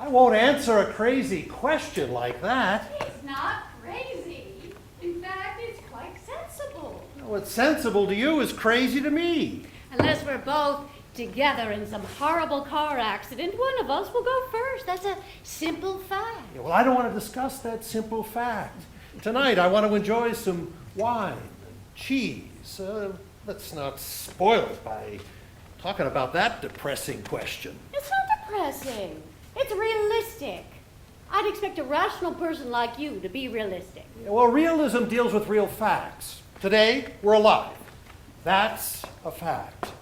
I won't answer a crazy question like that. It's not crazy. In fact, it's quite sensible. What's sensible to you is crazy to me. Unless we're both together in some horrible car accident, one of us will go first. That's a simple fact. Yeah, well, I don't want to discuss that simple fact. Tonight, I want to enjoy some wine and cheese. Let's not spoil it by talking about that depressing question. It's not depressing. It's realistic. I'd expect a rational person like you to be realistic. Yeah, well, realism deals with real facts. Today, we're alive. That's a fact.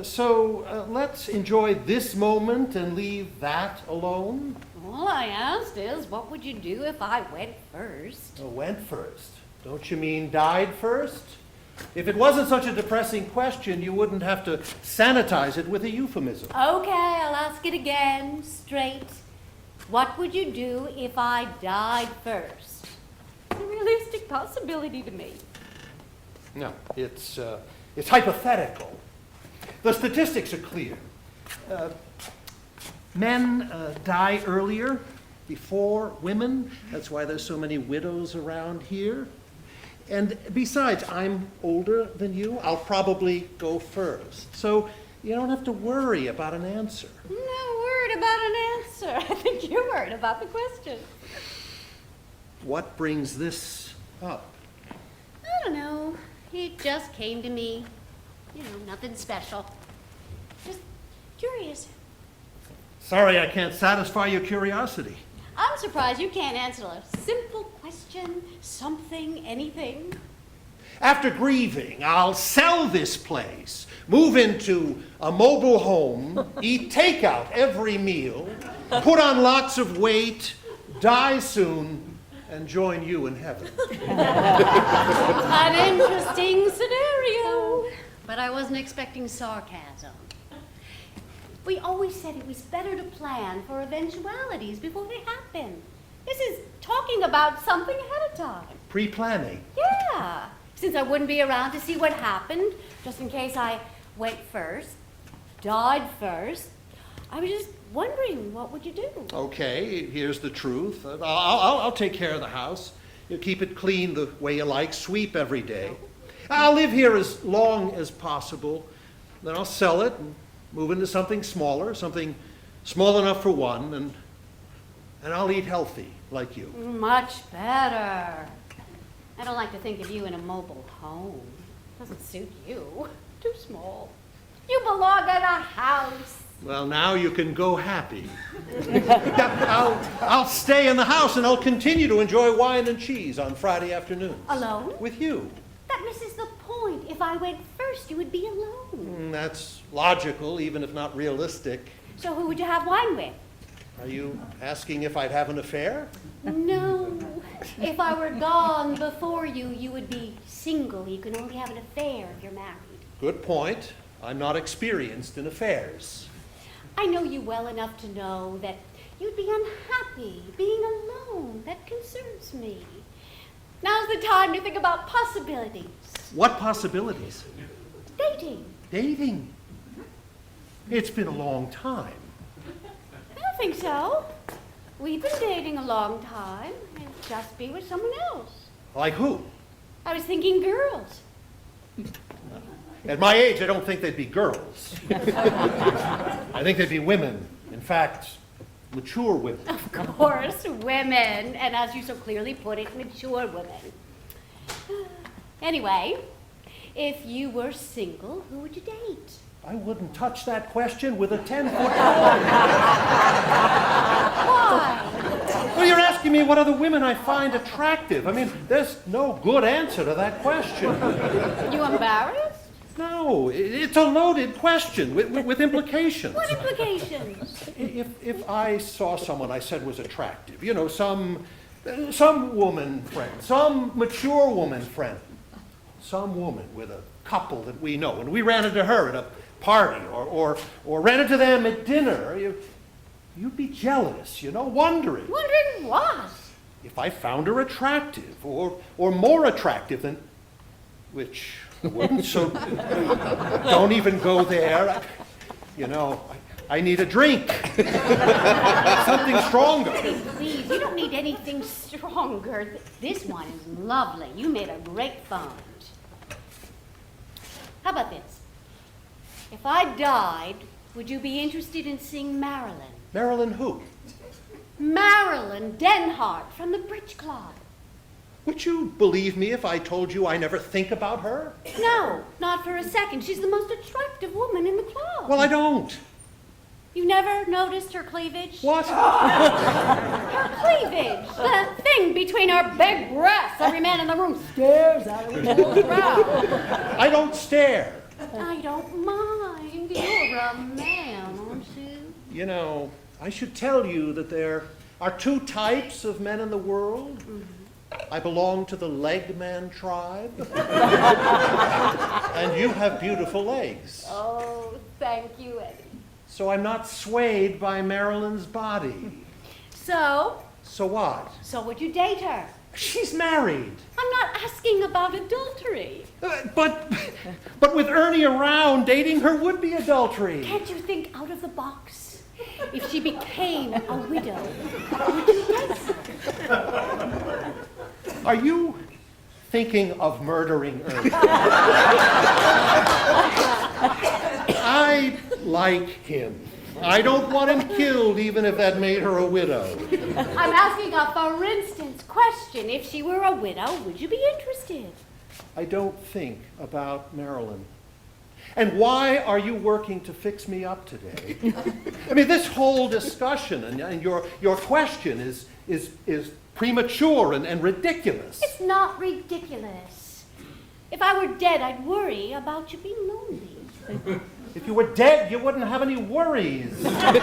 So let's enjoy this moment and leave that alone. All I asked is, what would you do if I went first? Went first. Don't you mean died first? If it wasn't such a depressing question, you wouldn't have to sanitize it with a euphemism. Okay, I'll ask it again, straight. What would you do if I died first? It's a realistic possibility to me. No, it's hypothetical. The statistics are clear. Men die earlier, before women. That's why there's so many widows around here. And besides, I'm older than you. I'll probably go first. So you don't have to worry about an answer. I'm not worried about an answer. I think you're worried about the question. What brings this up? I don't know. It just came to me. You know, nothing special. Just curious. Sorry, I can't satisfy your curiosity. I'm surprised you can't answer a simple question, something, anything. After grieving, I'll sell this place, move into a mobile home, eat takeout every meal, put on lots of weight, die soon, and join you in heaven. An interesting scenario. But I wasn't expecting sarcasm. We always said it was better to plan for eventualities before they happen. This is talking about something ahead of time. Pre-planning. Yeah. Since I wouldn't be around to see what happened, just in case I went first, died first, I was just wondering, what would you do? Okay, here's the truth. I'll take care of the house. You keep it clean the way you like, sweep every day. I'll live here as long as possible. Then I'll sell it and move into something smaller, something small enough for one, and I'll eat healthy, like you. Much better. I don't like to think of you in a mobile home. Doesn't suit you. Too small. You belong in a house. Well, now you can go happy. I'll stay in the house and I'll continue to enjoy wine and cheese on Friday afternoons. Alone? With you. That misses the point. If I went first, you would be alone. That's logical, even if not realistic. So who would you have wine with? Are you asking if I'd have an affair? No. If I were gone before you, you would be single. You can only have an affair if you're married. Good point. I'm not experienced in affairs. I know you well enough to know that you'd be unhappy being alone. That concerns me. Now's the time to think about possibilities. What possibilities? Dating. Dating. It's been a long time. I don't think so. We've been dating a long time, and just be with someone else. Like who? I was thinking girls. At my age, I don't think they'd be girls. I think they'd be women. In fact, mature women. Of course, women, and as you so clearly put it, mature women. Anyway, if you were single, who would you date? I wouldn't touch that question with a 10-foot pole. Why? Well, you're asking me what other women I find attractive. I mean, there's no good answer to that question. You embarrassed? No, it's a loaded question with implications. What implications? If I saw someone I said was attractive, you know, some woman friend, some mature woman friend, some woman with a couple that we know, and we ran into her at a party or ran into them at dinner, you'd be jealous, you know, wondering. Wondering what? If I found her attractive or more attractive than, which wouldn't, so don't even go there. You know, I need a drink. Something stronger. Eddie, please, you don't need anything stronger. This one is lovely. You made a great find. How about this? If I died, would you be interested in seeing Marilyn? Marilyn who? Marilyn Denhart from the Bridge Club. Would you believe me if I told you I never think about her? No, not for a second. She's the most attractive woman in the club. Well, I don't. You never noticed her cleavage? What? Her cleavage. The thing between her big breasts. Every man in the room stares at her with a whole crowd. I don't stare. I don't mind. You're a man, aren't you? You know, I should tell you that there are two types of men in the world. Mm-hmm. I belong to the leg man tribe. And you have beautiful legs. Oh, thank you, Eddie. So I'm not swayed by Marilyn's body. So what? would you date her? She's married. I'm not asking about adultery. But with Ernie around, dating her would be adultery. Can't you think out of the box? If she became a widow, would you date her? Are you thinking of murdering Ernie? I like him. I don't want him killed, even if that made her a widow. I'm asking a for instance question. If she were a widow, would you be interested? I don't think about Marilyn. And why are you working to fix me up today? I mean, this whole discussion and your question is premature and ridiculous. It's not ridiculous. If I were dead, I'd worry about you being lonely. If you were dead, you wouldn't have any worries. And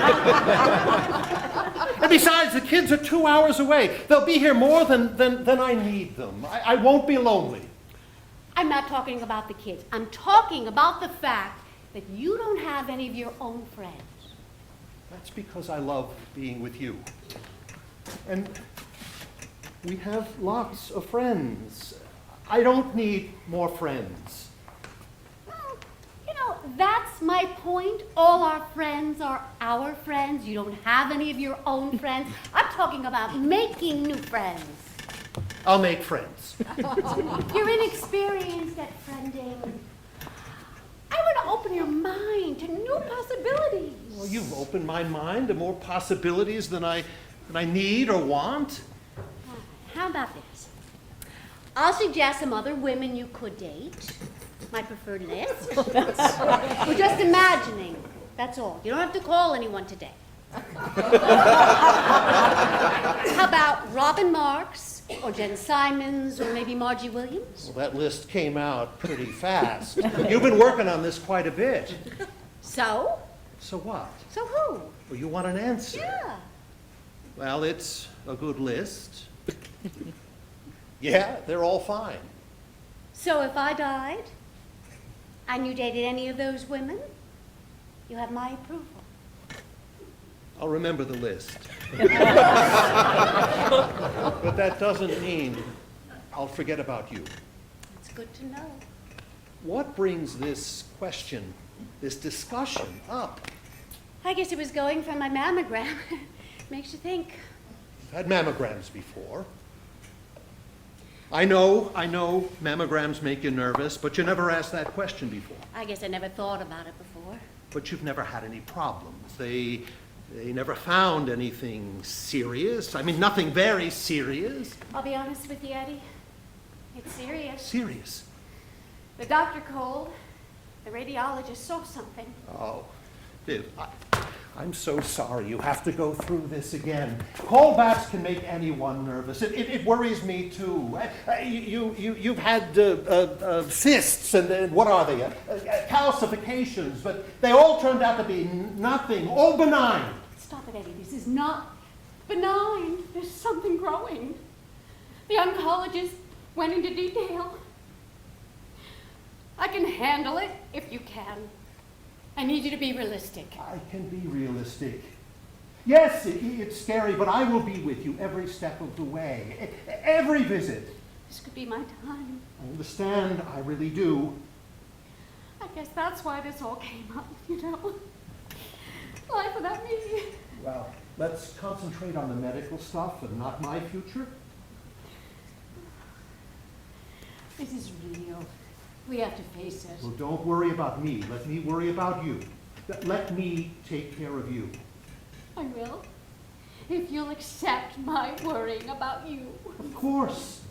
besides, the kids are 2 hours away. They'll be here more than I need them. I won't be lonely. I'm not talking about the kids. I'm talking about the fact that you don't have any of your own friends. That's because I love being with you. And we have lots of friends. I don't need more friends. Well, you know, that's my point. All our friends are our friends. You don't have any of your own friends. I'm talking about making new friends. I'll make friends. You're inexperienced at friending. I want to open your mind to new possibilities. Well, you've opened my mind to more possibilities than I need or want. How about this? I'll suggest some other women you could date. My preferred list. We're just imagining. That's all. You don't have to call anyone today. How about Robin Marks, or Jen Simons, or maybe Margie Williams? Well, that list came out pretty fast. You've been working on this quite a bit. So? So what? So who? Well, you want an answer? Yeah. Well, it's a good list. Yeah, they're all fine. So if I died, and you dated any of those women, you have my approval. I'll remember the list. But that doesn't mean I'll forget about you. It's good to know. What brings this question, this discussion up? I guess it was going from my mammogram. Makes you think. I've had mammograms before. I know mammograms make you nervous, but you never asked that question before. I guess I never thought about it before. But you've never had any problems. They never found anything serious. I mean, nothing very serious. I'll be honest with you, Eddie. It's serious. Serious? The doctor called. The radiologist saw something. Oh, Viv, I'm so sorry you have to go through this again. Callbacks can make anyone nervous. It worries me too. You've had cysts and what are they? Calcifications, but they all turned out to be nothing, all benign. Stop it, Eddie. This is not benign. There's something growing. The oncologist went into detail. I can handle it if you can. I need you to be realistic. I can be realistic. Yes, it's scary, but I will be with you every step of the way, every visit. This could be my time. I understand, I really do. I guess that's why this all came up, you know. Life without me. Well, let's concentrate on the medical stuff and not my future. This is real. We have to face it. Well, don't worry about me. Let me worry about you. Let me take care of you. I will. If you'll accept my worrying about you. Of course.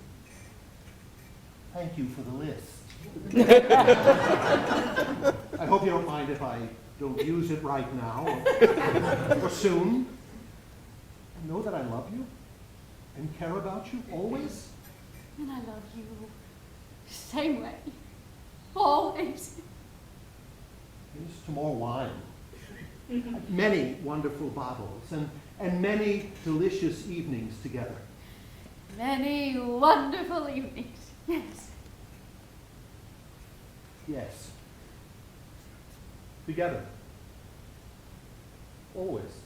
Thank you for the list. I hope you don't mind if I don't use it right now or soon. Know that I love you and care about you always. And I love you. Same way. Always. Here's to more wine. Many wonderful bottles and many delicious evenings together. Many wonderful evenings. Yes. Yes. Together. Always.